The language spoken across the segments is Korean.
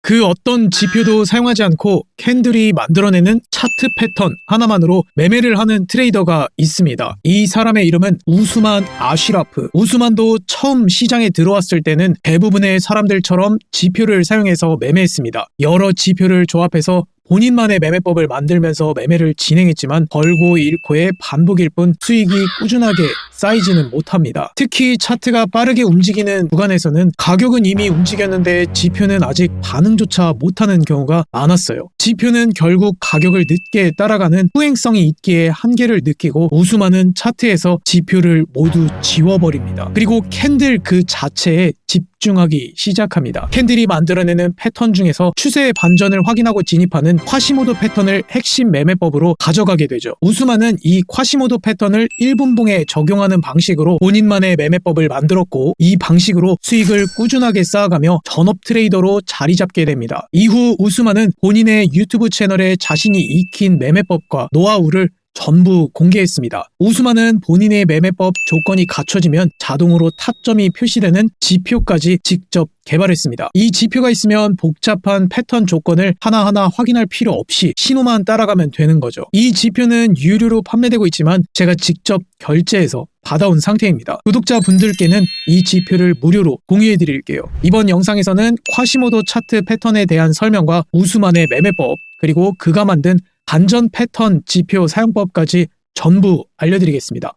그 어떤 지표도 사용하지 않고 캔들이 만들어내는 차트 패턴 하나만으로 매매를 하는 트레이더가 있습니다. 이 사람의 이름은 우스만 아시라프. 우스만도 처음 시장에 들어왔을 때는 대부분의 사람들처럼 지표를 사용해서 매매했습니다. 여러 지표를 조합해서 본인만의 매매법을 만들면서 매매를 진행했지만 벌고 잃고의 반복일 뿐 수익이 꾸준하게 쌓이지는 못합니다. 특히 차트가 빠르게 움직이는 구간에서는 가격은 이미 움직였는데 지표는 아직 반응조차 못하는 경우가 많았어요. 지표는 결국 가격을 늦게 따라가는 후행성이 있기에 한계를 느끼고 우스만은 차트에서 지표를 모두 지워버립니다. 그리고 캔들 그 자체에 집중하기 시작합니다. 캔들이 만들어내는 패턴 중에서 추세의 반전을 확인하고 진입하는 콰시모도 패턴을 핵심 매매법으로 가져가게 되죠. 우스만은 이 콰시모도 패턴을 1분봉에 적용하는 방식으로 본인만의 매매법을 만들었고 이 방식으로 수익을 꾸준하게 쌓아가며 전업 트레이더로 자리 잡게 됩니다. 이후 우스만은 본인의 유튜브 채널에 자신이 익힌 매매법과 노하우를 전부 공개했습니다. 우스만은 본인의 매매법 조건이 갖춰지면 자동으로 타점이 표시되는 지표까지 직접 개발했습니다. 이 지표가 있으면 복잡한 패턴 조건을 하나하나 확인할 필요 없이 신호만 따라가면 되는 거죠. 이 지표는 유료로 판매되고 있지만 제가 직접 결제해서 받아온 상태입니다. 구독자분들께는 이 지표를 무료로 공유해 드릴게요. 이번 영상에서는 콰시모도 차트 패턴에 대한 설명과 우스만의 매매법 그리고 그가 만든 반전 패턴 지표 사용법까지 전부 알려드리겠습니다.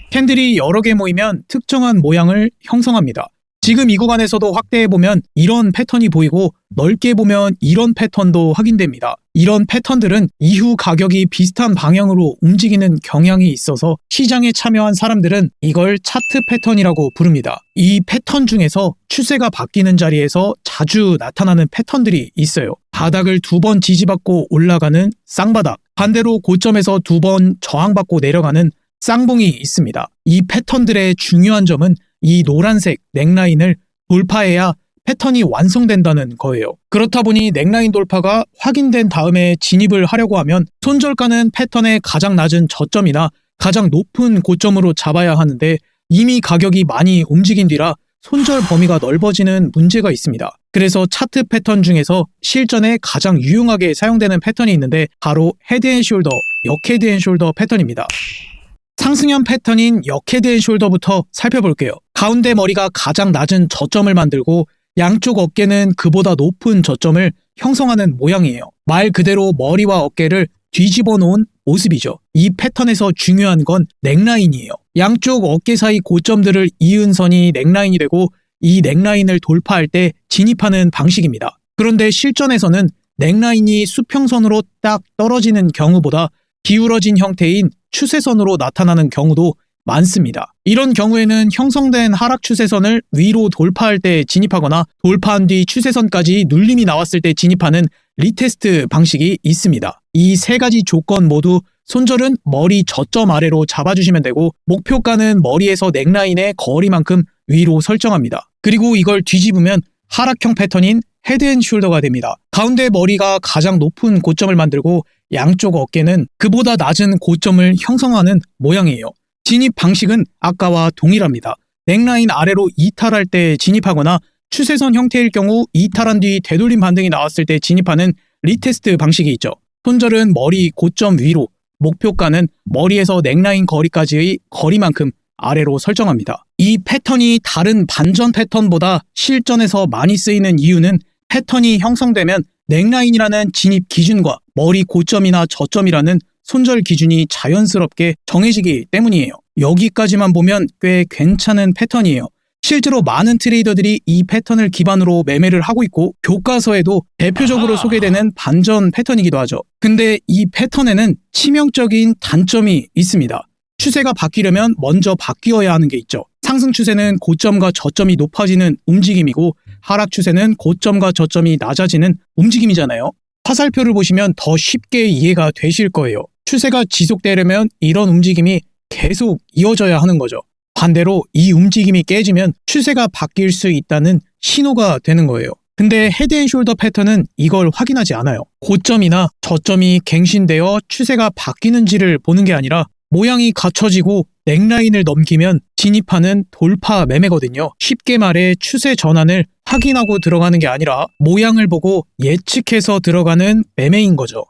캔들이 여러 개 모이면 특정한 모양을 형성합니다. 지금 이 구간에서도 확대해보면 이런 패턴이 보이고 넓게 보면 이런 패턴도 확인됩니다. 이런 패턴들은 이후 가격이 비슷한 방향으로 움직이는 경향이 있어서 시장에 참여한 사람들은 이걸 차트 패턴이라고 부릅니다. 이 패턴 중에서 추세가 바뀌는 자리에서 자주 나타나는 패턴들이 있어요. 바닥을 2번 지지받고 올라가는 쌍바닥, 반대로 고점에서 2번 저항받고 내려가는 쌍봉이 있습니다. 이 패턴들의 중요한 점은 이 노란색 넥라인을 돌파해야 패턴이 완성된다는 거예요. 그렇다 보니 넥라인 돌파가 확인된 다음에 진입을 하려고 하면 손절가는 패턴의 가장 낮은 저점이나 가장 높은 고점으로 잡아야 하는데 이미 가격이 많이 움직인 뒤라 손절 범위가 넓어지는 문제가 있습니다. 그래서 차트 패턴 중에서 실전에 가장 유용하게 사용되는 패턴이 있는데 바로 헤드앤숄더, 역헤드앤숄더 패턴입니다. 상승형 패턴인 역헤드앤숄더부터 살펴볼게요. 가운데 머리가 가장 낮은 저점을 만들고 양쪽 어깨는 그보다 높은 저점을 형성하는 모양이에요. 말 그대로 머리와 어깨를 뒤집어 놓은 모습이죠. 이 패턴에서 중요한 건 넥라인이에요. 양쪽 어깨 사이 고점들을 이은 선이 넥라인이 되고 이 넥라인을 돌파할 때 진입하는 방식입니다. 그런데 실전에서는 넥라인이 수평선으로 딱 떨어지는 경우보다 기울어진 형태인 추세선으로 나타나는 경우도 많습니다. 이런 경우에는 형성된 하락 추세선을 위로 돌파할 때 진입하거나 돌파한 뒤 추세선까지 눌림이 나왔을 때 진입하는 리테스트 방식이 있습니다. 이 세 가지 조건 모두 손절은 머리 저점 아래로 잡아주시면 되고 목표가는 머리에서 넥라인의 거리만큼 위로 설정합니다. 그리고 이걸 뒤집으면 하락형 패턴인 헤드앤숄더가 됩니다. 가운데 머리가 가장 높은 고점을 만들고 양쪽 어깨는 그보다 낮은 고점을 형성하는 모양이에요. 진입 방식은 아까와 동일합니다. 넥라인 아래로 이탈할 때 진입하거나 추세선 형태일 경우 이탈한 뒤 되돌림 반등이 나왔을 때 진입하는 리테스트 방식이 있죠. 손절은 머리 고점 위로, 목표가는 머리에서 넥라인 거리까지의 거리만큼 아래로 설정합니다. 이 패턴이 다른 반전 패턴보다 실전에서 많이 쓰이는 이유는 패턴이 형성되면 넥라인이라는 진입 기준과 머리 고점이나 저점이라는 손절 기준이 자연스럽게 정해지기 때문이에요. 여기까지만 보면 꽤 괜찮은 패턴이에요. 실제로 많은 트레이더들이 이 패턴을 기반으로 매매를 하고 있고 교과서에도 대표적으로 소개되는 반전 패턴이기도 하죠. 근데 이 패턴에는 치명적인 단점이 있습니다. 추세가 바뀌려면 먼저 바뀌어야 하는 게 있죠. 상승 추세는 고점과 저점이 높아지는 움직임이고 하락 추세는 고점과 저점이 낮아지는 움직임이잖아요. 화살표를 보시면 더 쉽게 이해가 되실 거예요. 추세가 지속되려면 이런 움직임이 계속 이어져야 하는 거죠. 반대로 이 움직임이 깨지면 추세가 바뀔 수 있다는 신호가 되는 거예요. 근데 헤드앤숄더 패턴은 이걸 확인하지 않아요. 고점이나 저점이 갱신되어 추세가 바뀌는지를 보는 게 아니라 모양이 갖춰지고 넥라인을 넘기면 진입하는 돌파 매매거든요. 쉽게 말해 추세 전환을 확인하고 들어가는 게 아니라 모양을 보고 예측해서 들어가는 매매인 거죠.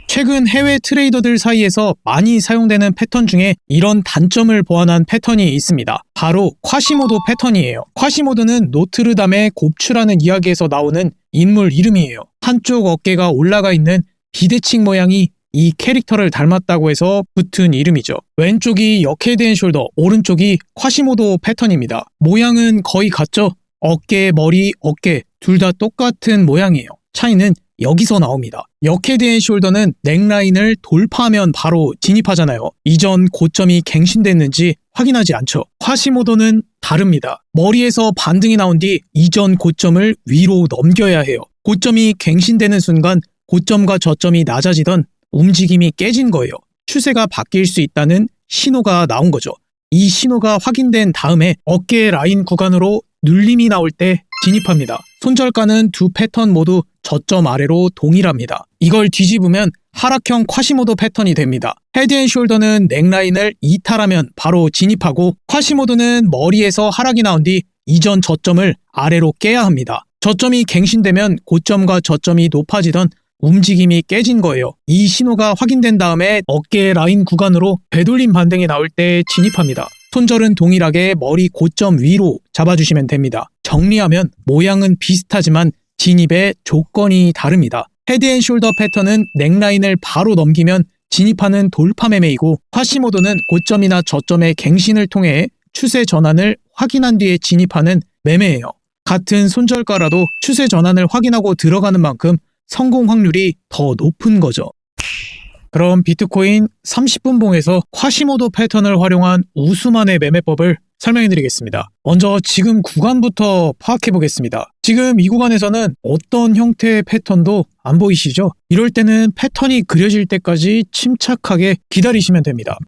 최근 해외 트레이더들 사이에서 많이 사용되는 패턴 중에 이런 단점을 보완한 패턴이 있습니다. 바로 콰시모도 패턴이에요. 콰시모도는 노트르담의 곱추라는 이야기에서 나오는 인물 이름이에요. 한쪽 어깨가 올라가 있는 비대칭 모양이 이 캐릭터를 닮았다고 해서 붙은 이름이죠. 왼쪽이 역헤드앤숄더, 오른쪽이 콰시모도 패턴입니다. 모양은 거의 같죠? 어깨, 머리, 어깨 둘 다 똑같은 모양이에요. 차이는 여기서 나옵니다. 역헤드앤숄더는 넥라인을 돌파하면 바로 진입하잖아요. 이전 고점이 갱신됐는지 확인하지 않죠. 콰시모도는 다릅니다. 머리에서 반등이 나온 뒤 이전 고점을 위로 넘겨야 해요. 고점이 갱신되는 순간 고점과 저점이 낮아지던 움직임이 깨진 거예요. 추세가 바뀔 수 있다는 신호가 나온 거죠. 이 신호가 확인된 다음에 어깨 라인 구간으로 눌림이 나올 때 진입합니다. 손절가는 두 패턴 모두 저점 아래로 동일합니다. 이걸 뒤집으면 하락형 콰시모도 패턴이 됩니다. 헤드앤숄더는 넥라인을 이탈하면 바로 진입하고 콰시모도는 머리에서 하락이 나온 뒤 이전 저점을 아래로 깨야 합니다. 저점이 갱신되면 고점과 저점이 높아지던 움직임이 깨진 거예요. 이 신호가 확인된 다음에 어깨 라인 구간으로 되돌림 반등이 나올 때 진입합니다. 손절은 동일하게 머리 고점 위로 잡아주시면 됩니다. 정리하면 모양은 비슷하지만 진입의 조건이 다릅니다. 헤드앤숄더 패턴은 넥라인을 바로 넘기면 진입하는 돌파 매매이고 콰시모도는 고점이나 저점의 갱신을 통해 추세 전환을 확인한 뒤에 진입하는 매매예요. 같은 손절가라도 추세 전환을 확인하고 들어가는 만큼 성공 확률이 더 높은 거죠. 그럼 비트코인 30분 봉에서 콰시모도 패턴을 활용한 우수만의 매매법을 설명해 드리겠습니다. 먼저 지금 구간부터 파악해 보겠습니다. 지금 이 구간에서는 어떤 형태의 패턴도 안 보이시죠? 이럴 때는 패턴이 그려질 때까지 침착하게 기다리시면 됩니다.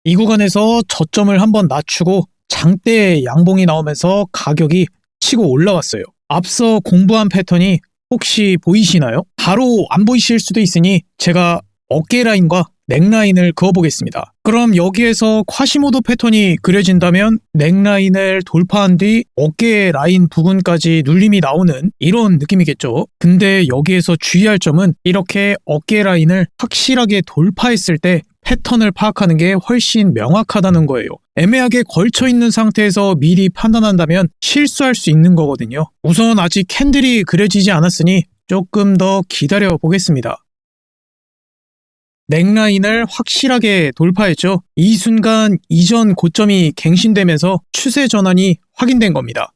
이 구간에서 저점을 한번 낮추고 장대의 양봉이 나오면서 가격이 치고 올라왔어요. 앞서 공부한 패턴이 혹시 보이시나요? 바로 안 보이실 수도 있으니 제가 어깨 라인과 넥라인을 그어보겠습니다. 그럼 여기에서 콰시모도 패턴이 그려진다면 넥라인을 돌파한 뒤 어깨 라인 부근까지 눌림이 나오는 이런 느낌이겠죠. 근데 여기에서 주의할 점은 이렇게 어깨 라인을 확실하게 돌파했을 때 패턴을 파악하는 게 훨씬 명확하다는 거예요. 애매하게 걸쳐있는 상태에서 미리 판단한다면 실수할 수 있는 거거든요. 우선 아직 캔들이 그려지지 않았으니 조금 더 기다려 보겠습니다. 넥라인을 확실하게 돌파했죠. 이 순간 이전 고점이 갱신되면서 추세 전환이 확인된 겁니다.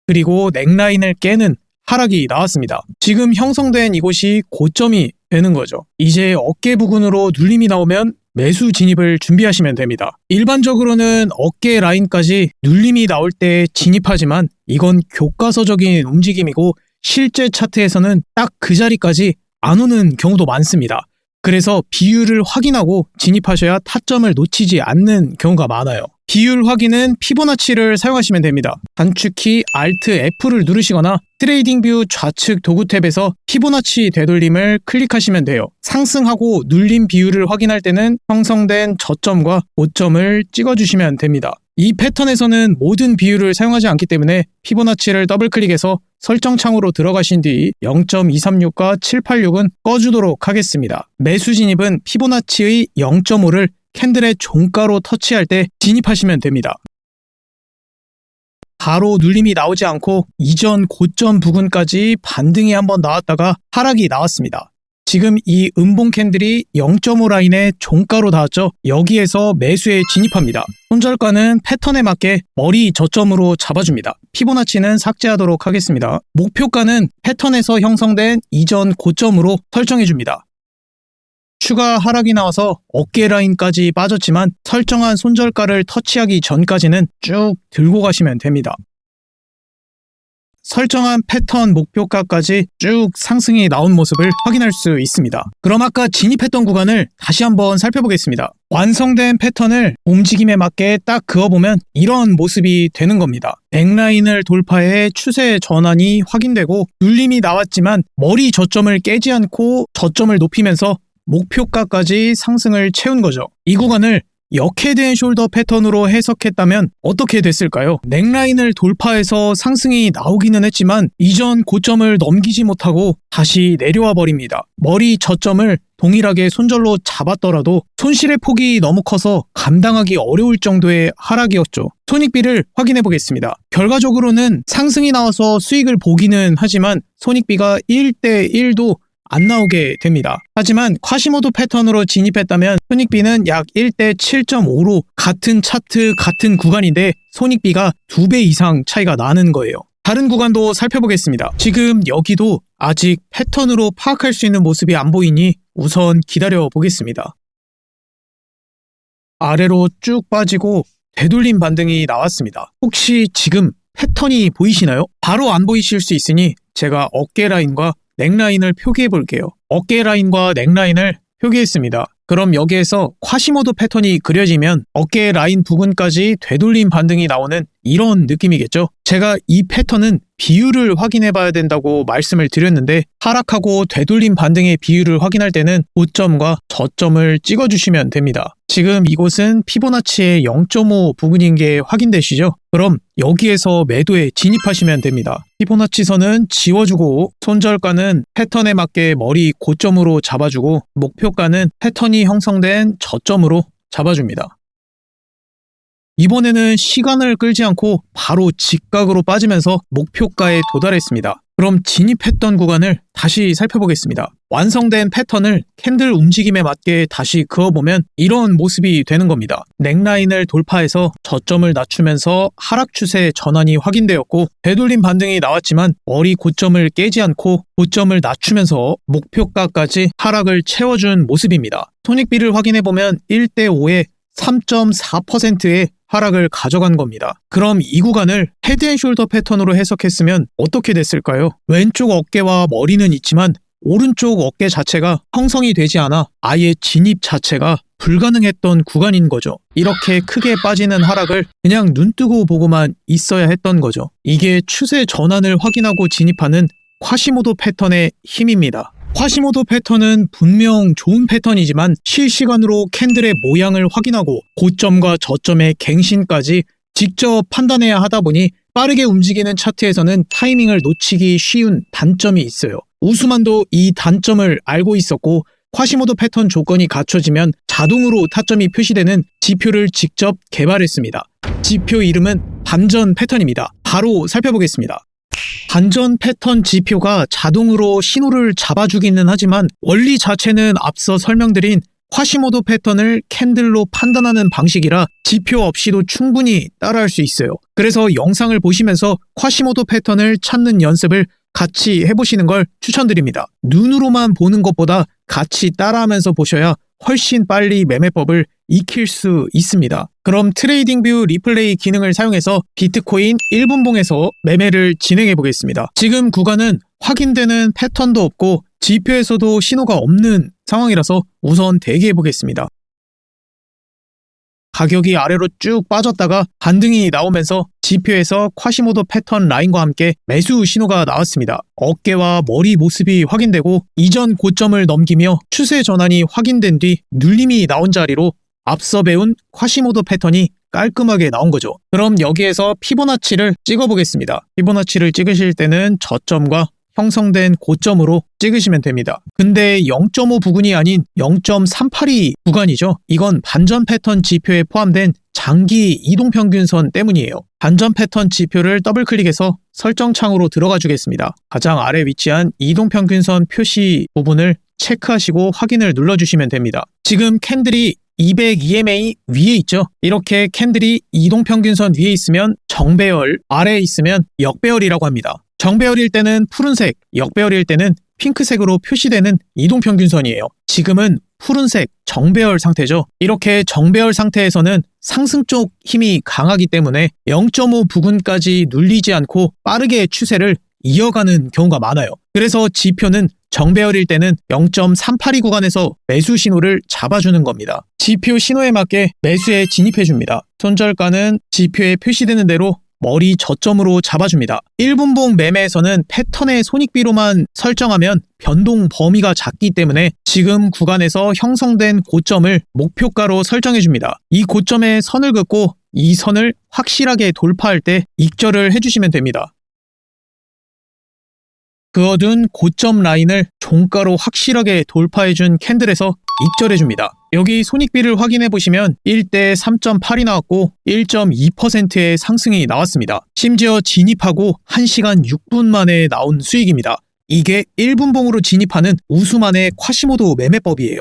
그리고 넥라인을 깨는 하락이 나왔습니다. 지금 형성된 이곳이 고점이 되는 거죠. 이제 어깨 부근으로 눌림이 나오면 매수 진입을 준비하시면 됩니다. 일반적으로는 어깨 라인까지 눌림이 나올 때 진입하지만 이건 교과서적인 움직임이고 실제 차트에서는 딱 그 자리까지 안 오는 경우도 많습니다. 그래서 비율을 확인하고 진입하셔야 타점을 놓치지 않는 경우가 많아요. 비율 확인은 피보나치를 사용하시면 됩니다. 단축키 Alt F를 누르시거나 트레이딩뷰 좌측 도구 탭에서 피보나치 되돌림을 클릭하시면 돼요. 상승하고 눌림 비율을 확인할 때는 형성된 저점과 고점을 찍어주시면 됩니다. 이 패턴에서는 모든 비율을 사용하지 않기 때문에 피보나치를 더블클릭해서 설정 창으로 들어가신 뒤 0.236과 786은 꺼주도록 하겠습니다. 매수 진입은 피보나치의 0.5를 캔들의 종가로 터치할 때 진입하시면 됩니다. 바로 눌림이 나오지 않고 이전 고점 부근까지 반등이 한번 나왔다가 하락이 나왔습니다. 지금 이 음봉 캔들이 0.5 라인의 종가로 닿았죠. 여기에서 매수에 진입합니다. 손절가는 패턴에 맞게 머리 저점으로 잡아줍니다. 피보나치는 삭제하도록 하겠습니다. 목표가는 패턴에서 형성된 이전 고점으로 설정해줍니다. 추가 하락이 나와서 어깨 라인까지 빠졌지만 설정한 손절가를 터치하기 전까지는 쭉 들고 가시면 됩니다. 설정한 패턴 목표가까지 쭉 상승이 나온 모습을 확인할 수 있습니다. 그럼 아까 진입했던 구간을 다시 한번 살펴보겠습니다. 완성된 패턴을 움직임에 맞게 딱 그어보면 이런 모습이 되는 겁니다. 넥라인을 돌파해 추세 전환이 확인되고 눌림이 나왔지만 머리 저점을 깨지 않고 저점을 높이면서 목표가까지 상승을 채운 거죠. 이 구간을 역헤드앤숄더 패턴으로 해석했다면 어떻게 됐을까요? 넥라인을 돌파해서 상승이 나오기는 했지만 이전 고점을 넘기지 못하고 다시 내려와 버립니다. 머리 저점을 동일하게 손절로 잡았더라도 손실의 폭이 너무 커서 감당하기 어려울 정도의 하락이었죠. 손익비를 확인해 보겠습니다. 결과적으로는 상승이 나와서 수익을 보기는 하지만 손익비가 1대1도 안 나오게 됩니다. 하지만 콰시모도 패턴으로 진입했다면 손익비는 약 1대 7.5로 같은 차트 같은 구간인데 손익비가 2배 이상 차이가 나는 거예요. 다른 구간도 살펴보겠습니다. 지금 여기도 아직 패턴으로 파악할 수 있는 모습이 안 보이니 우선 기다려 보겠습니다. 아래로 쭉 빠지고 되돌림 반등이 나왔습니다. 혹시 지금 패턴이 보이시나요? 바로 안 보이실 수 있으니 제가 어깨 라인과 넥라인을 표기해 볼게요. 어깨 라인과 넥라인을 표기했습니다. 그럼 여기에서 콰시모도 패턴이 그려지면 어깨 라인 부분까지 되돌림 반등이 나오는 이런 느낌이겠죠? 제가 이 패턴은 비율을 확인해 봐야 된다고 말씀을 드렸는데 하락하고 되돌림 반등의 비율을 확인할 때는 고점과 저점을 찍어주시면 됩니다. 지금 이곳은 피보나치의 0.5 부근인 게 확인되시죠? 그럼 여기에서 매도에 진입하시면 됩니다. 피보나치 선은 지워주고 손절가는 패턴에 맞게 머리 고점으로 잡아주고 목표가는 패턴이 형성된 저점으로 잡아줍니다. 이번에는 시간을 끌지 않고 바로 직각으로 빠지면서 목표가에 도달했습니다. 그럼 진입했던 구간을 다시 살펴보겠습니다. 완성된 패턴을 캔들 움직임에 맞게 다시 그어보면 이런 모습이 되는 겁니다. 넥라인을 돌파해서 저점을 낮추면서 하락 추세 전환이 확인되었고 되돌림 반등이 나왔지만 머리 고점을 깨지 않고 고점을 낮추면서 목표가까지 하락을 채워준 모습입니다. 손익비를 확인해보면 1대5에 3.4%의 하락을 가져간 겁니다. 그럼 이 구간을 헤드앤숄더 패턴으로 해석했으면 어떻게 됐을까요? 왼쪽 어깨와 머리는 있지만 오른쪽 어깨 자체가 형성이 되지 않아 아예 진입 자체가 불가능했던 구간인 거죠. 이렇게 크게 빠지는 하락을 그냥 눈뜨고 보고만 있어야 했던 거죠. 이게 추세 전환을 확인하고 진입하는 콰시모도 패턴의 힘입니다. 콰시모도 패턴은 분명 좋은 패턴이지만 실시간으로 캔들의 모양을 확인하고 고점과 저점의 갱신까지 직접 판단해야 하다 보니 빠르게 움직이는 차트에서는 타이밍을 놓치기 쉬운 단점이 있어요. 우수만도 이 단점을 알고 있었고 콰시모도 패턴 조건이 갖춰지면 자동으로 타점이 표시되는 지표를 직접 개발했습니다. 지표 이름은 반전 패턴입니다. 바로 살펴보겠습니다. 반전 패턴 지표가 자동으로 신호를 잡아주기는 하지만 원리 자체는 앞서 설명드린 콰시모도 패턴을 캔들로 판단하는 방식이라 지표 없이도 충분히 따라할 수 있어요. 그래서 영상을 보시면서 콰시모도 패턴을 찾는 연습을 같이 해보시는 걸 추천드립니다. 눈으로만 보는 것보다 같이 따라하면서 보셔야 훨씬 빨리 매매법을 익힐 수 있습니다. 그럼 트레이딩뷰 리플레이 기능을 사용해서 비트코인 1분봉에서 매매를 진행해 보겠습니다. 지금 구간은 확인되는 패턴도 없고 지표에서도 신호가 없는 상황이라서 우선 대기해 보겠습니다. 가격이 아래로 쭉 빠졌다가 반등이 나오면서 지표에서 콰시모도 패턴 라인과 함께 매수 신호가 나왔습니다. 어깨와 머리 모습이 확인되고 이전 고점을 넘기며 추세 전환이 확인된 뒤 눌림이 나온 자리로 앞서 배운 콰시모도 패턴이 깔끔하게 나온 거죠. 그럼 여기에서 피보나치를 찍어보겠습니다. 피보나치를 찍으실 때는 저점과 형성된 고점으로 찍으시면 됩니다. 근데 0.5 부근이 아닌 0.382 구간이죠. 이건 반전 패턴 지표에 포함된 장기 이동평균선 때문이에요. 반전 패턴 지표를 더블클릭해서 설정 창으로 들어가 주겠습니다. 가장 아래 위치한 이동평균선 표시 부분을 체크하시고 확인을 눌러주시면 됩니다. 지금 캔들이 200 EMA 위에 있죠. 이렇게 캔들이 이동평균선 위에 있으면 정배열, 아래에 있으면 역배열이라고 합니다. 정배열일 때는 푸른색, 역배열일 때는 핑크색으로 표시되는 이동평균선이에요. 지금은 푸른색 정배열 상태죠. 이렇게 정배열 상태에서는 상승 쪽 힘이 강하기 때문에 0.5 부근까지 눌리지 않고 빠르게 추세를 이어가는 경우가 많아요. 그래서 지표는 정배열일 때는 0.382 구간에서 매수 신호를 잡아주는 겁니다. 지표 신호에 맞게 매수에 진입해줍니다. 손절가는 지표에 표시되는 대로 머리 저점으로 잡아줍니다. 1분봉 매매에서는 패턴의 손익비로만 설정하면 변동 범위가 작기 때문에 지금 구간에서 형성된 고점을 목표가로 설정해줍니다. 이 고점에 선을 긋고 이 선을 확실하게 돌파할 때 익절을 해주시면 됩니다. 그어둔 고점 라인을 종가로 확실하게 돌파해준 캔들에서 익절해줍니다. 여기 손익비를 확인해보시면 1대 3.8이 나왔고 1.2%의 상승이 나왔습니다. 심지어 진입하고 1시간 6분 만에 나온 수익입니다. 이게 1분봉으로 진입하는 우수만의 콰시모도 매매법이에요.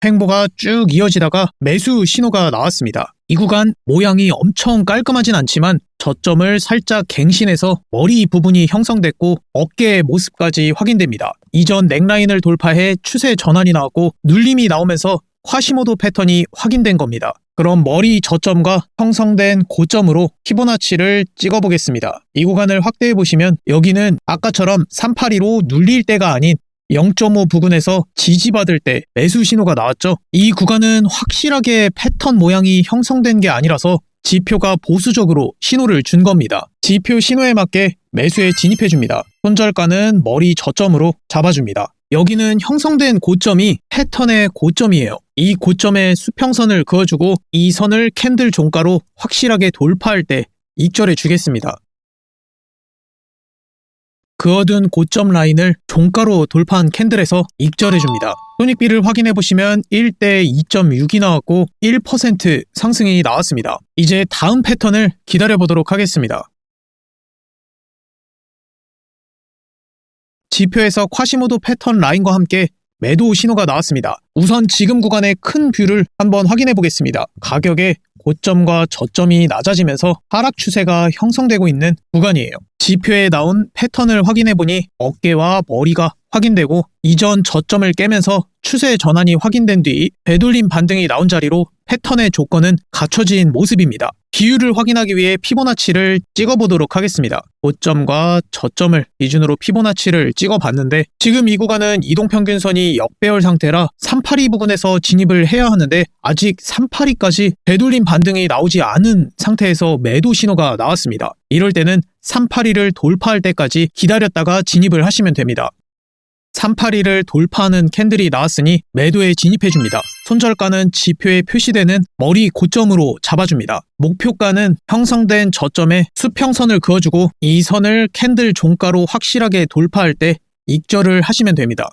횡보가 쭉 이어지다가 매수 신호가 나왔습니다. 이 구간 모양이 엄청 깔끔하진 않지만 저점을 살짝 갱신해서 머리 부분이 형성됐고 어깨의 모습까지 확인됩니다. 이전 넥라인을 돌파해 추세 전환이 나왔고 눌림이 나오면서 콰시모도 패턴이 확인된 겁니다. 그럼 머리 저점과 형성된 고점으로 피보나치를 찍어보겠습니다. 이 구간을 확대해 보시면 여기는 아까처럼 382로 눌릴 때가 아닌 0.5 부근에서 지지받을 때 매수 신호가 나왔죠. 이 구간은 확실하게 패턴 모양이 형성된 게 아니라서 지표가 보수적으로 신호를 준 겁니다. 지표 신호에 맞게 매수에 진입해줍니다. 손절가는 머리 저점으로 잡아줍니다. 여기는 형성된 고점이 패턴의 고점이에요. 이 고점에 수평선을 그어주고 이 선을 캔들 종가로 확실하게 돌파할 때 익절해 주겠습니다. 그어둔 고점 라인을 종가로 돌파한 캔들에서 익절해줍니다. 손익비를 확인해보시면 1대 2.6이 나왔고 1% 상승이 나왔습니다. 이제 다음 패턴을 기다려보도록 하겠습니다. 지표에서 콰시모도 패턴 라인과 함께 매도 신호가 나왔습니다. 우선 지금 구간의 큰 뷰를 한번 확인해 보겠습니다. 가격의 고점과 저점이 낮아지면서 하락 추세가 형성되고 있는 구간이에요. 지표에 나온 패턴을 확인해 보니 어깨와 머리가 확인되고 이전 저점을 깨면서 추세 전환이 확인된 뒤 되돌림 반등이 나온 자리로 패턴의 조건은 갖춰진 모습입니다. 비율을 확인하기 위해 피보나치를 찍어보도록 하겠습니다. 고점과 저점을 기준으로 피보나치를 찍어봤는데 지금 이 구간은 이동평균선이 역배열 상태라 382 부근에서 진입을 해야 하는데 아직 382까지 되돌림 반등이 나오지 않은 상태에서 매도 신호가 나왔습니다. 이럴 때는 382를 돌파할 때까지 기다렸다가 진입을 하시면 됩니다. 382를 돌파하는 캔들이 나왔으니 매도에 진입해줍니다. 손절가는 지표에 표시되는 머리 고점으로 잡아줍니다. 목표가는 형성된 저점에 수평선을 그어주고 이 선을 캔들 종가로 확실하게 돌파할 때 익절을 하시면 됩니다.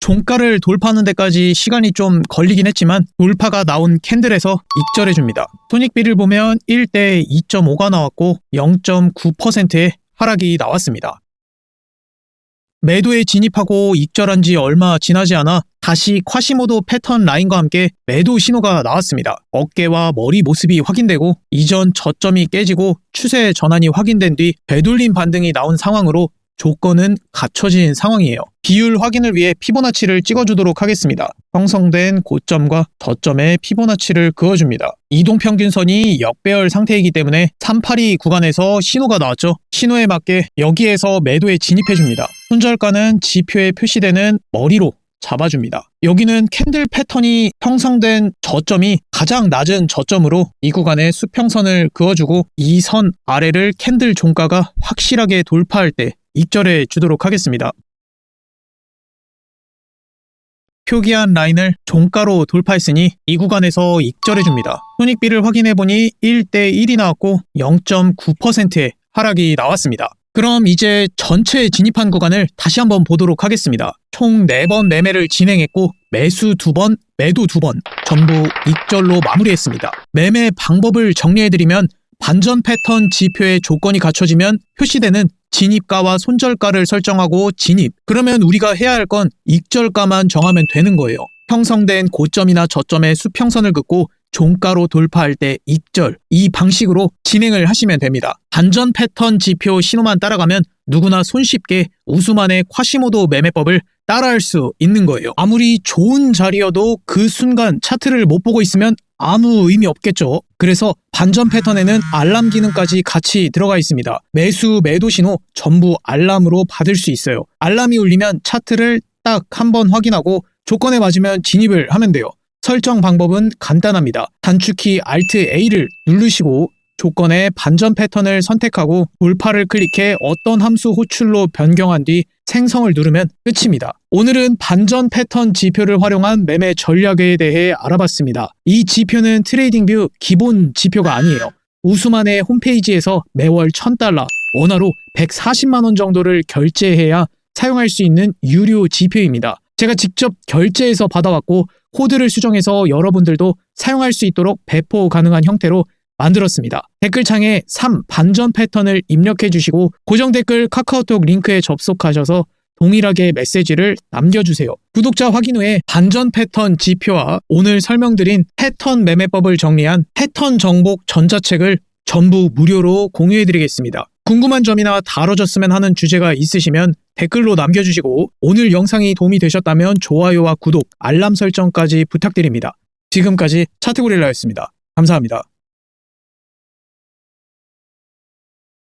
종가를 돌파하는 데까지 시간이 좀 걸리긴 했지만 돌파가 나온 캔들에서 익절해줍니다. 손익비를 보면 1대 2.5가 나왔고 0.9%의 하락이 나왔습니다. 매도에 진입하고 익절한 지 얼마 지나지 않아 다시 콰시모도 패턴 라인과 함께 매도 신호가 나왔습니다. 어깨와 머리 모습이 확인되고 이전 저점이 깨지고 추세 전환이 확인된 뒤 되돌림 반등이 나온 상황으로 조건은 갖춰진 상황이에요. 비율 확인을 위해 피보나치를 찍어주도록 하겠습니다. 형성된 고점과 저점에 피보나치를 그어줍니다. 이동평균선이 역배열 상태이기 때문에 382 구간에서 신호가 나왔죠. 신호에 맞게 여기에서 매도에 진입해줍니다. 손절가는 지표에 표시되는 머리로 잡아줍니다. 여기는 캔들 패턴이 형성된 저점이 가장 낮은 저점으로 이 구간에 수평선을 그어주고 이 선 아래를 캔들 종가가 확실하게 돌파할 때 익절해 주도록 하겠습니다. 표기한 라인을 종가로 돌파했으니 이 구간에서 익절해 줍니다. 손익비를 확인해 보니 1대 1이 나왔고 0.9%의 하락이 나왔습니다. 그럼 이제 전체 진입한 구간을 다시 한번 보도록 하겠습니다. 총 4번 매매를 진행했고 매수 2번, 매도 2번 전부 익절로 마무리했습니다. 매매 방법을 정리해드리면 반전 패턴 지표의 조건이 갖춰지면 표시되는 진입가와 손절가를 설정하고 진입. 그러면 우리가 해야 할 건 익절가만 정하면 되는 거예요. 형성된 고점이나 저점에 수평선을 긋고 종가로 돌파할 때 익절. 이 방식으로 진행을 하시면 됩니다. 반전 패턴 지표 신호만 따라가면 누구나 손쉽게 우수만의 콰시모도 매매법을 따라할 수 있는 거예요. 아무리 좋은 자리여도 그 순간 차트를 못 보고 있으면 아무 의미 없겠죠. 그래서 반전 패턴에는 알람 기능까지 같이 들어가 있습니다. 매수, 매도 신호 전부 알람으로 받을 수 있어요. 알람이 울리면 차트를 딱 한 번 확인하고 조건에 맞으면 진입을 하면 돼요. 설정 방법은 간단합니다. 단축키 Alt-A를 누르시고 조건에 반전 패턴을 선택하고 돌파를 클릭해 어떤 함수 호출로 변경한 뒤 생성을 누르면 끝입니다. 오늘은 반전 패턴 지표를 활용한 매매 전략에 대해 알아봤습니다. 이 지표는 트레이딩뷰 기본 지표가 아니에요. 우수만의 홈페이지에서 매월 $1,000, 원화로 140만 원 정도를 결제해야 사용할 수 있는 유료 지표입니다. 제가 직접 결제해서 받아왔고 코드를 수정해서 여러분들도 사용할 수 있도록 배포 가능한 형태로 만들었습니다. 댓글창에 3 반전 패턴을 입력해 주시고 고정 댓글 카카오톡 링크에 접속하셔서 동일하게 메시지를 남겨주세요. 구독자 확인 후에 반전 패턴 지표와 오늘 설명드린 패턴 매매법을 정리한 패턴 정복 전자책을 전부 무료로 공유해드리겠습니다. 궁금한 점이나 다뤄졌으면 하는 주제가 있으시면 댓글로 남겨주시고 오늘 영상이 도움이 되셨다면 좋아요와 구독, 알람 설정까지 부탁드립니다. 지금까지 차트고릴라였습니다. 감사합니다.